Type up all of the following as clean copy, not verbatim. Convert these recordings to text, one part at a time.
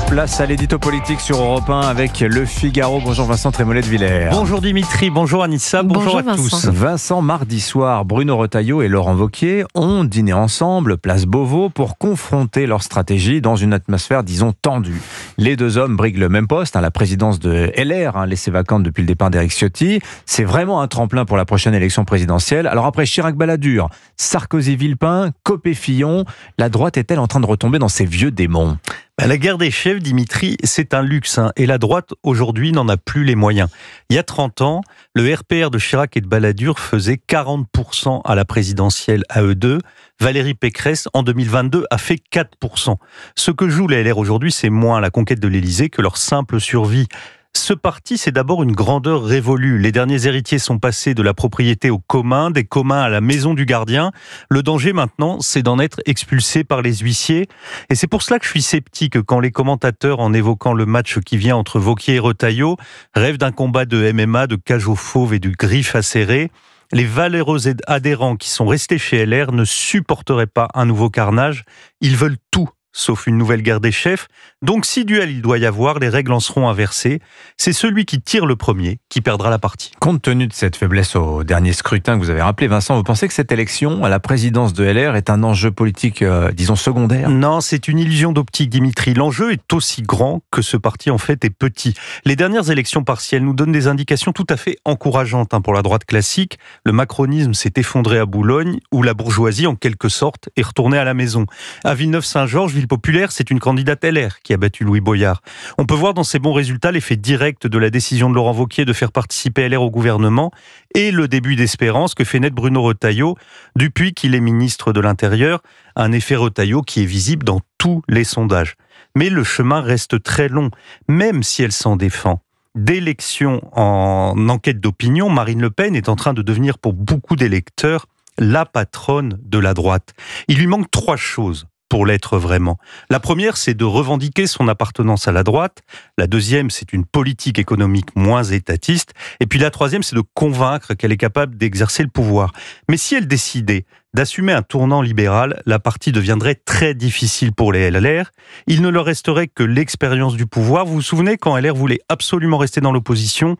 Place à l'édito politique sur Europe 1 avec Le Figaro. Bonjour Vincent Trémollet de Villers. Bonjour Dimitri, bonjour Anissa, bonjour à Vincent. tous. Vincent, mardi soir, Bruno Retailleau et Laurent Wauquiez ont dîné ensemble, place Beauvau, pour confronter leur stratégie dans une atmosphère, disons, tendue. Les deux hommes briguent le même poste, la présidence de LR, laissée vacante depuis le départ d'Éric Ciotti. C'est vraiment un tremplin pour la prochaine élection présidentielle. Alors après Chirac-Balladur, Sarkozy-Villepin, Copé-Fillon, la droite est-elle en train de retomber dans ses vieux démons ? La guerre des chefs, Dimitri, c'est un luxe, et la droite, aujourd'hui, n'en a plus les moyens. Il y a 30 ans, le RPR de Chirac et de Balladur faisait 40% à la présidentielle à eux deux. Valérie Pécresse, en 2022, a fait 4%. Ce que jouent les LR aujourd'hui, c'est moins la conquête de l'Élysée que leur simple survie. Ce parti, c'est d'abord une grandeur révolue. Les derniers héritiers sont passés de la propriété au commun, des communs à la maison du gardien. Le danger maintenant, c'est d'en être expulsé par les huissiers. Et c'est pour cela que je suis sceptique quand les commentateurs, en évoquant le match qui vient entre Wauquiez et Retailleau, rêvent d'un combat de MMA, de cage aux fauves et du griffe acéré. Les valeureux adhérents qui sont restés chez LR ne supporteraient pas un nouveau carnage. Ils veulent tout, sauf une nouvelle guerre des chefs. Donc si duel il doit y avoir, les règles en seront inversées. C'est celui qui tire le premier qui perdra la partie. Compte tenu de cette faiblesse au dernier scrutin que vous avez rappelé, Vincent, vous pensez que cette élection à la présidence de LR est un enjeu politique, disons, secondaire ? Non, c'est une illusion d'optique, Dimitri. L'enjeu est aussi grand que ce parti, en fait, est petit. Les dernières élections partielles nous donnent des indications tout à fait encourageantes pour la droite classique. Le macronisme s'est effondré à Boulogne, où la bourgeoisie, en quelque sorte, est retournée à la maison. À Villeneuve-Saint-Georges, ville populaire, c'est une candidate LR qui a battu Louis Boyard. On peut voir dans ces bons résultats l'effet direct de la décision de Laurent Wauquiez de faire participer LR au gouvernement et le début d'espérance que fait naître Bruno Retailleau depuis qu'il est ministre de l'Intérieur, un effet Retailleau qui est visible dans tous les sondages. Mais le chemin reste très long, même si elle s'en défend. D'élection en enquête d'opinion, Marine Le Pen est en train de devenir pour beaucoup d'électeurs la patronne de la droite. Il lui manque 3 choses pour l'être vraiment. La première, c'est de revendiquer son appartenance à la droite. La deuxième, c'est une politique économique moins étatiste. Et puis la troisième, c'est de convaincre qu'elle est capable d'exercer le pouvoir. Mais si elle décidait d'assumer un tournant libéral, la partie deviendrait très difficile pour les LR. Il ne leur resterait que l'expérience du pouvoir. Vous vous souvenez, quand LR voulait absolument rester dans l'opposition,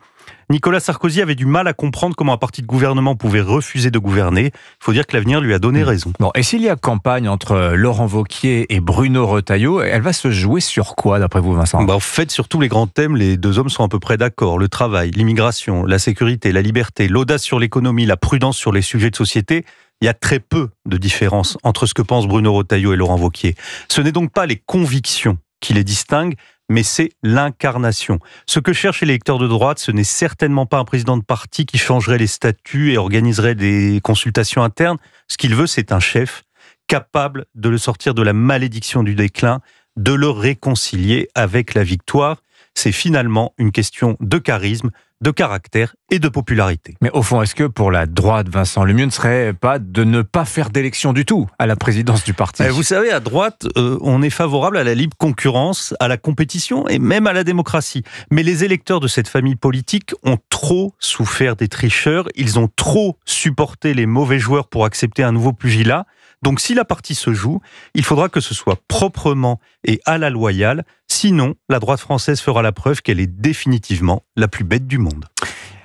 Nicolas Sarkozy avait du mal à comprendre comment un parti de gouvernement pouvait refuser de gouverner. Il faut dire que l'avenir lui a donné raison. Bon, et s'il y a campagne entre Laurent Wauquiez et Bruno Retailleau, elle va se jouer sur quoi, d'après vous, Vincent ? En fait, sur tous les grands thèmes, les deux hommes sont à peu près d'accord. Le travail, l'immigration, la sécurité, la liberté, l'audace sur l'économie, la prudence sur les sujets de société. Il y a très peu de différence entre ce que pensent Bruno Retailleau et Laurent Wauquiez. Ce n'est donc pas les convictions qui les distinguent, mais c'est l'incarnation. Ce que cherchent les électeurs de droite, ce n'est certainement pas un président de parti qui changerait les statuts et organiserait des consultations internes. Ce qu'il veut, c'est un chef capable de le sortir de la malédiction du déclin, de le réconcilier avec la victoire. C'est finalement une question de charisme, de caractère et de popularité. Mais au fond, est-ce que pour la droite, Vincent, le mieux ne serait pas de ne pas faire d'élection du tout à la présidence du parti ? Vous savez, à droite, on est favorable à la libre concurrence, à la compétition et même à la démocratie. Mais les électeurs de cette famille politique ont trop souffert des tricheurs, ils ont trop supporté les mauvais joueurs pour accepter un nouveau pugilat. Donc si la partie se joue, il faudra que ce soit proprement et à la loyale. Sinon, la droite française fera la preuve qu'elle est définitivement la plus bête du monde.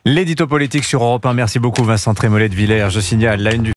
L'édito politique sur Europe 1. Merci beaucoup Vincent Trémollet de Villers. Je signale la une du